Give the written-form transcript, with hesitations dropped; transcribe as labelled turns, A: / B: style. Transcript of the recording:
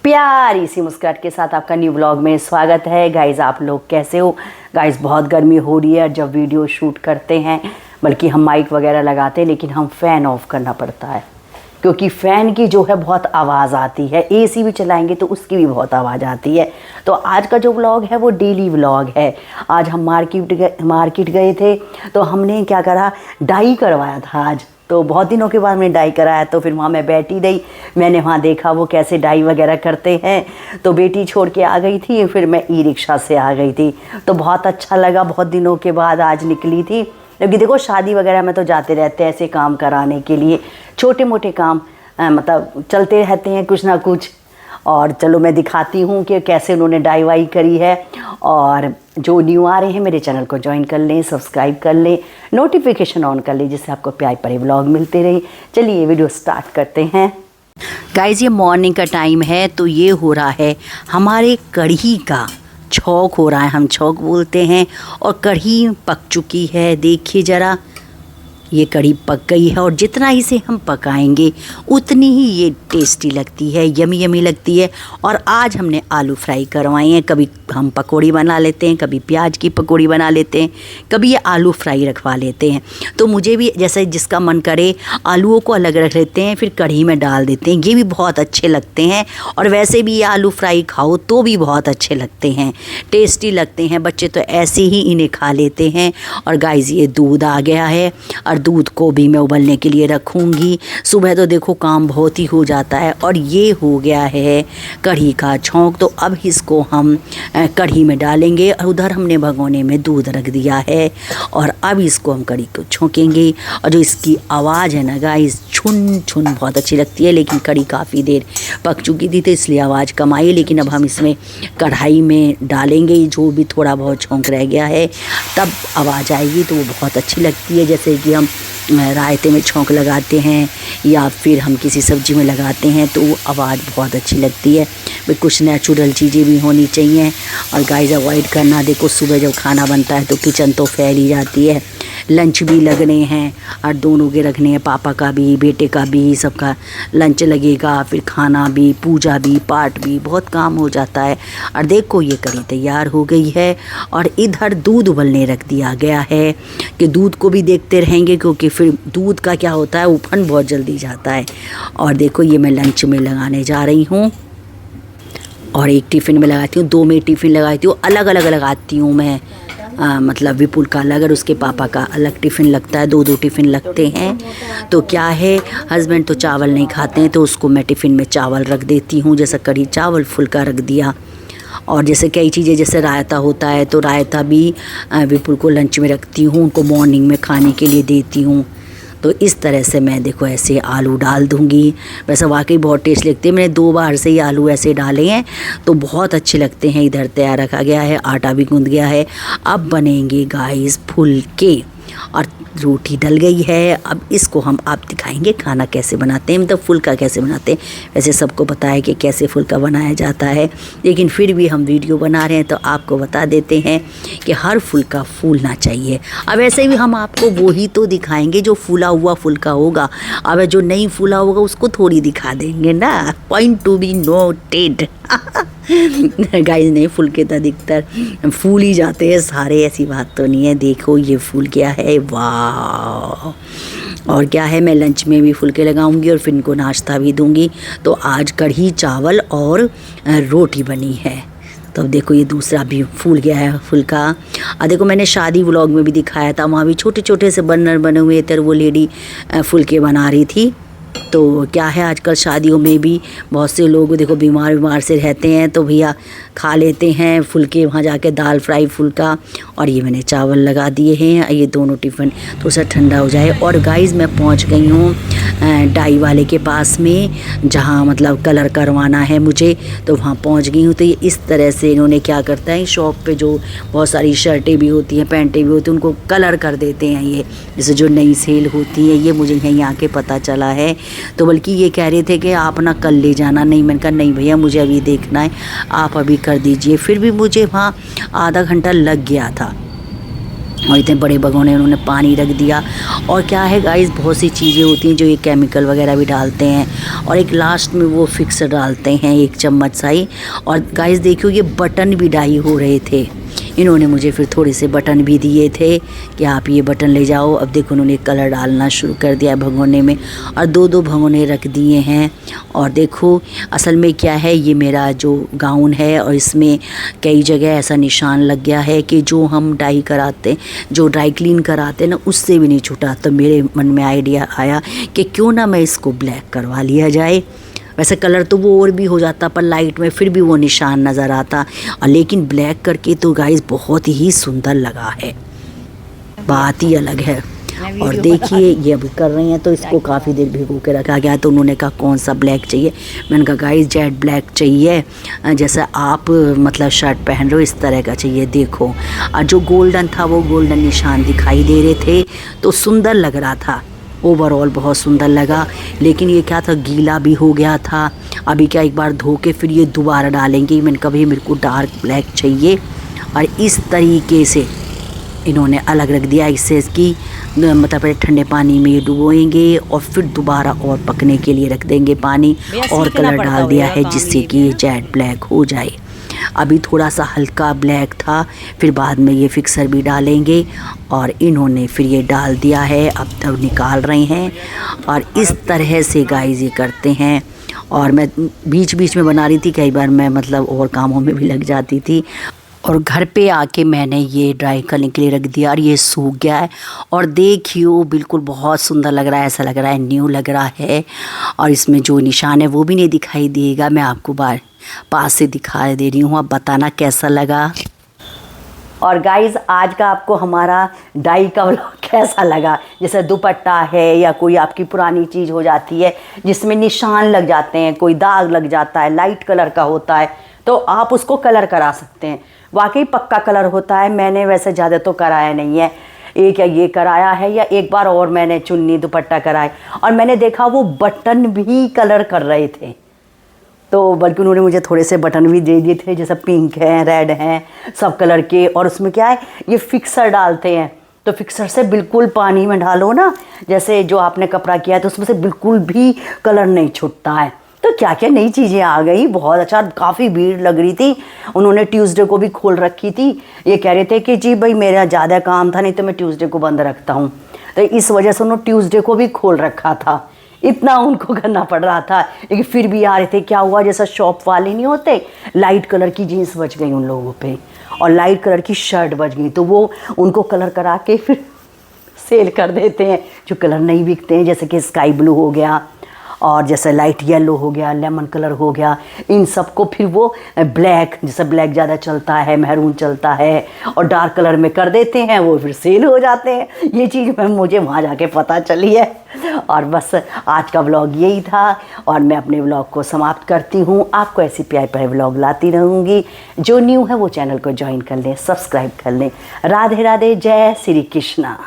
A: प्यारी सी मुस्कुराहट के साथ आपका न्यू व्लॉग में स्वागत है। गाइज़ आप लोग कैसे हो? गाइज़ बहुत गर्मी हो रही है जब वीडियो शूट करते हैं, बल्कि हम माइक वगैरह लगाते हैं लेकिन हम फ़ैन ऑफ करना पड़ता है क्योंकि फ़ैन की जो है बहुत आवाज़ आती है। एसी भी चलाएंगे तो उसकी भी बहुत आवाज़ आती है। तो आज का जो व्लॉग है वो डेली व्लॉग है। आज हम मार्केट गए थे तो हमने क्या करा, डाई करवाया था आज। तो बहुत दिनों के बाद मैंने डाई कराया, तो फिर वहाँ मैं बैठी रही, मैंने वहाँ देखा वो कैसे डाई वगैरह करते हैं। तो बेटी छोड़ के आ गई थी, फिर मैं ई रिक्शा से आ गई थी। तो बहुत अच्छा लगा, बहुत दिनों के बाद आज निकली थी। क्योंकि देखो शादी वगैरह में तो जाते रहते हैं ऐसे काम कराने के लिए, छोटे मोटे काम मतलब चलते रहते हैं कुछ ना कुछ। और चलो मैं दिखाती हूँ कि कैसे उन्होंने डाई वाई करी है। और जो न्यू आ रहे हैं मेरे चैनल को ज्वाइन कर लें, सब्सक्राइब कर लें, नोटिफिकेशन ऑन कर लें, जिससे आपको प्यारे प्यारे व्लॉग मिलते रहे। चलिए वीडियो स्टार्ट करते हैं। गाइज़ ये मॉर्निंग का टाइम है, तो ये हो रहा है हमारे कढ़ी का छौंक हो रहा है, हम छौंक बोलते हैं। और कढ़ी पक चुकी है, देखिए ज़रा, ये कढ़ी पक गई है। और जितना इसे हम पकाएंगे उतनी ही ये टेस्टी लगती है, यमी यमी लगती है। और आज हमने आलू फ्राई करवाए हैं। कभी हम पकौड़ी बना लेते हैं, कभी प्याज की पकौड़ी बना लेते हैं, कभी ये आलू फ्राई रखवा लेते हैं। तो मुझे भी जैसे जिसका मन करे आलूओं को अलग रख लेते हैं, फिर कढ़ी में डाल देते हैं, ये भी बहुत अच्छे लगते हैं। और वैसे भी ये आलू फ्राई खाओ तो भी बहुत अच्छे लगते हैं, टेस्टी लगते हैं। बच्चे तो ऐसे ही इन्हें खा लेते हैं। और गाइस ये दूध आ गया है और दूध को भी मैं उबलने के लिए रखूँगी। सुबह तो देखो काम बहुत ही हो जाता है। और ये हो गया है कढ़ी का छौंक, तो अब इसको हम कढ़ी में डालेंगे। और उधर हमने भगोने में दूध रख दिया है और अब इसको हम कढ़ी को छौंकेंगे। और जो इसकी आवाज़ है ना गाइस, छुन छुन बहुत अच्छी लगती है। लेकिन कढ़ी काफ़ी देर पक चुकी थी तो इसलिए आवाज़ कम आई। लेकिन अब हम इसमें कढ़ाई में डालेंगे जो भी थोड़ा बहुत छौंक रह गया है, तब आवाज़ आएगी तो वो बहुत अच्छी लगती है। जैसे कि हम रायते में छौंक लगाते हैं या फिर हम किसी सब्ज़ी में लगाते हैं तो वो आवाज़ बहुत अच्छी लगती है। भाई कुछ नेचुरल चीज़ें भी होनी चाहिए। और गाइस अवॉइड करना, देखो सुबह जब खाना बनता है तो किचन तो फैल ही जाती है। लंच भी लगने हैं और दोनों के रखने हैं, पापा का भी बेटे का भी, सबका लंच लगेगा, फिर खाना भी, पूजा भी, पाठ भी, बहुत काम हो जाता है। और देखो ये कढ़ी तैयार हो गई है। और इधर दूध उबलने रख दिया गया है कि दूध को भी देखते रहेंगे क्योंकि फिर दूध का क्या होता है, उफन बहुत जल्दी जाता है। और देखो ये मैं लंच में लगाने जा रही हूँ और एक टिफ़िन में लगाती हूँ, 2 में टिफ़िन लगाती हूँ, अलग अलग लगाती हूँ मैं। मतलब विपुल का अलग और उसके पापा का अलग टिफ़िन लगता है, 2 टिफ़िन लगते हैं। तो क्या है, हस्बैंड तो चावल नहीं खाते हैं तो उसको मैं टिफ़िन में चावल रख देती हूँ, जैसे कढ़ी चावल फुल्का रख दिया। और जैसे कई चीज़ें जैसे रायता होता है तो रायता भी विपुल को लंच में रखती हूँ, उनको मॉर्निंग में खाने के लिए देती हूँ। तो इस तरह से मैं देखो ऐसे आलू डाल दूँगी। वैसे वाकई बहुत टेस्ट लगते हैं, मैंने 2 बार से ही आलू ऐसे डाले हैं तो बहुत अच्छे लगते हैं। इधर तैयार रखा गया है, आटा भी गूँध गया है। अब बनेंगे गाइस फुलके और रोटी डल गई है। अब इसको हम आप दिखाएंगे खाना कैसे बनाते हैं, मतलब फुल्का कैसे बनाते हैं। वैसे सबको पता है कि कैसे फुल्का बनाया जाता है, लेकिन फिर भी हम वीडियो बना रहे हैं तो आपको बता देते हैं कि हर फुल्का फूलना चाहिए। अब ऐसे भी हम आपको वही तो दिखाएंगे जो फूला हुआ फुल्का होगा। अब जो नहीं फूला होगा उसको थोड़ी दिखा देंगे ना, point to be noted. Guys नहीं, फुल्के तो अधिकतर फूल ही जाते हैं सारे, ऐसी बात तो नहीं है। देखो ये फूल गया है, वाह। और क्या है, मैं लंच में भी फुल्के लगाऊंगी और फिर इनको नाश्ता भी दूंगी। तो आज कढ़ी चावल और रोटी बनी है। तो अब देखो ये दूसरा भी फूल गया है फुल्का। और देखो मैंने शादी व्लॉग में भी दिखाया था, वहाँ भी छोटे छोटे से बर्नर बने हुए थे, वो लेडी फुल्के बना रही थी। तो क्या है, आजकल शादियों में भी बहुत से लोग देखो बीमार से रहते हैं तो भैया खा लेते हैं फुल्के, वहाँ जाके दाल फ्राई फुल्का। और ये मैंने चावल लगा दिए हैं, ये दोनों टिफ़िन थोड़ा सा ठंडा हो जाए। और गाइस मैं पहुँच गई हूँ डाई वाले के पास में, जहाँ मतलब कलर करवाना है मुझे, तो वहाँ पहुँच गई हूँ। तो ये इस तरह से इन्होंने क्या करता है, शॉप पे जो बहुत सारी शर्टें भी होती हैं, पैंटें भी होती हैं, उनको कलर कर देते हैं। ये जैसे जो नई सेल होती है, ये मुझे यहीं आके पता चला है। तो बल्कि ये कह रहे थे कि आप ना कल ले जाना, नहीं मैंने कहा नहीं भैया मुझे अभी देखना है, आप अभी कर दीजिए। फिर भी मुझे वहाँ आधा घंटा लग गया था। और इतने बड़े भगोने उन्होंने पानी रख दिया। और क्या है गाइस, बहुत सी चीज़ें होती हैं जो ये केमिकल वगैरह भी डालते हैं, और एक लास्ट में वो फिक्स डालते हैं 1 चम्मच सा ही। और गाइस देखियो ये बटन भी डाई हो रहे थे, इन्होंने मुझे फिर थोड़े से बटन भी दिए थे कि आप ये बटन ले जाओ। अब देखो उन्होंने कलर डालना शुरू कर दिया भगोने में, और 2-2 भगोने रख दिए हैं। और देखो असल में क्या है, ये मेरा जो गाउन है और इसमें कई जगह ऐसा निशान लग गया है कि जो हम डाई कराते, जो ड्राई क्लीन कराते ना, उससे भी नहीं छूटा। तो मेरे मन में आइडिया आया कि क्यों ना मैं इसको ब्लैक करवा लिया जाए। वैसे कलर तो वो और भी हो जाता, पर लाइट में फिर भी वो निशान नज़र आता, और लेकिन ब्लैक करके तो गाइस बहुत ही सुंदर लगा है, बात ही अलग है। और देखिए ये अभी कर रही हैं, तो इसको काफ़ी देर भिगो के रखा गया। तो उन्होंने कहा कौन सा ब्लैक चाहिए, मैंने कहा गाइस जेट ब्लैक चाहिए, जैसे आप मतलब शर्ट पहन रहे हो इस तरह का चाहिए। देखो और जो गोल्डन था वो गोल्डन निशान दिखाई दे रहे थे, तो सुंदर लग रहा था, ओवरऑल बहुत सुंदर लगा। लेकिन ये क्या था, गीला भी हो गया था। अभी क्या एक बार धो के फिर ये दोबारा डालेंगे। मैंने कहा भाई मेरे को डार्क ब्लैक चाहिए, और इस तरीके से इन्होंने अलग रख दिया। इससे इसकी मतलब ठंडे पानी में डुबोएंगे और फिर दोबारा और पकने के लिए रख देंगे पानी, और कलर डाल दिया है जिससे कि ये जेट ब्लैक हो जाए। अभी थोड़ा सा हल्का ब्लैक था, फिर बाद में ये फिक्सर भी डालेंगे, और इन्होंने फिर ये डाल दिया है। अब तब निकाल रहे हैं, और इस तरह से गाइस ये करते हैं। और मैं बीच बीच में बना रही थी, कई बार मैं मतलब और कामों में भी लग जाती थी। और घर पे आके मैंने ये ड्राई करने के लिए रख दिया, और ये सूख गया है। और देखियो बिल्कुल बहुत सुंदर लग रहा है, ऐसा लग रहा है न्यू लग रहा है। और इसमें जो निशान है वो भी नहीं दिखाई देगा, मैं आपको पास से दिखा दे रही हूँ, आप बताना कैसा लगा। और गाइज़ आज का आपको हमारा डाई का व्लॉग कैसा लगा। जैसे दुपट्टा है या कोई आपकी पुरानी चीज़ हो जाती है जिसमें निशान लग जाते हैं, कोई दाग लग जाता है, लाइट कलर का होता है, तो आप उसको कलर करा सकते हैं। वाकई पक्का कलर होता है। मैंने वैसे ज़्यादा तो कराया नहीं है, एक या ये कराया है या एक बार और मैंने चुन्नी दुपट्टा कराए, और मैंने देखा वो बटन भी कलर कर रहे थे। तो बल्कि उन्होंने मुझे थोड़े से बटन भी दे दिए थे, जैसे पिंक हैं, रेड हैं, सब कलर के। और उसमें क्या है, ये फिक्सर डालते हैं, तो फिक्सर से बिल्कुल पानी में डालो ना, जैसे जो आपने कपड़ा किया है, तो उसमें से बिल्कुल भी कलर नहीं छूटता है। तो क्या क्या नई चीज़ें आ गई, बहुत अच्छा। काफ़ी भीड़ लग रही थी, उन्होंने ट्यूसडे को भी खोल रखी थी। ये कह रहे थे कि जी भाई मेरा ज़्यादा काम था, नहीं तो मैं ट्यूसडे को बंद रखता हूँ, तो इस वजह से उन्होंने ट्यूसडे को भी खोल रखा था। इतना उनको करना पड़ रहा था, लेकिन फिर भी आ रहे थे। क्या हुआ, जैसा शॉप वाले नहीं होते, लाइट कलर की जीन्स बच गई उन लोगों पे, और लाइट कलर की शर्ट बच गई, तो वो उनको कलर करा के फिर सेल कर देते हैं। जो कलर नहीं बिकते हैं, जैसे कि स्काई ब्लू हो गया, और जैसे लाइट येलो हो गया, लेमन कलर हो गया, इन सबको फिर वो ब्लैक, जैसे ब्लैक ज़्यादा चलता है, मैरून चलता है, और डार्क कलर में कर देते हैं, वो फिर सेल हो जाते हैं। ये चीज़ मुझे वहाँ जाके पता चली है। और बस आज का व्लॉग यही था, और मैं अपने व्लॉग को समाप्त करती हूँ। आपको ऐसी प्यारे प्यारे व्लॉग लाती रहूँगी। जो न्यू है वो चैनल को ज्वाइन कर लें, सब्सक्राइब कर लें। राधे राधे, जय श्री कृष्णा।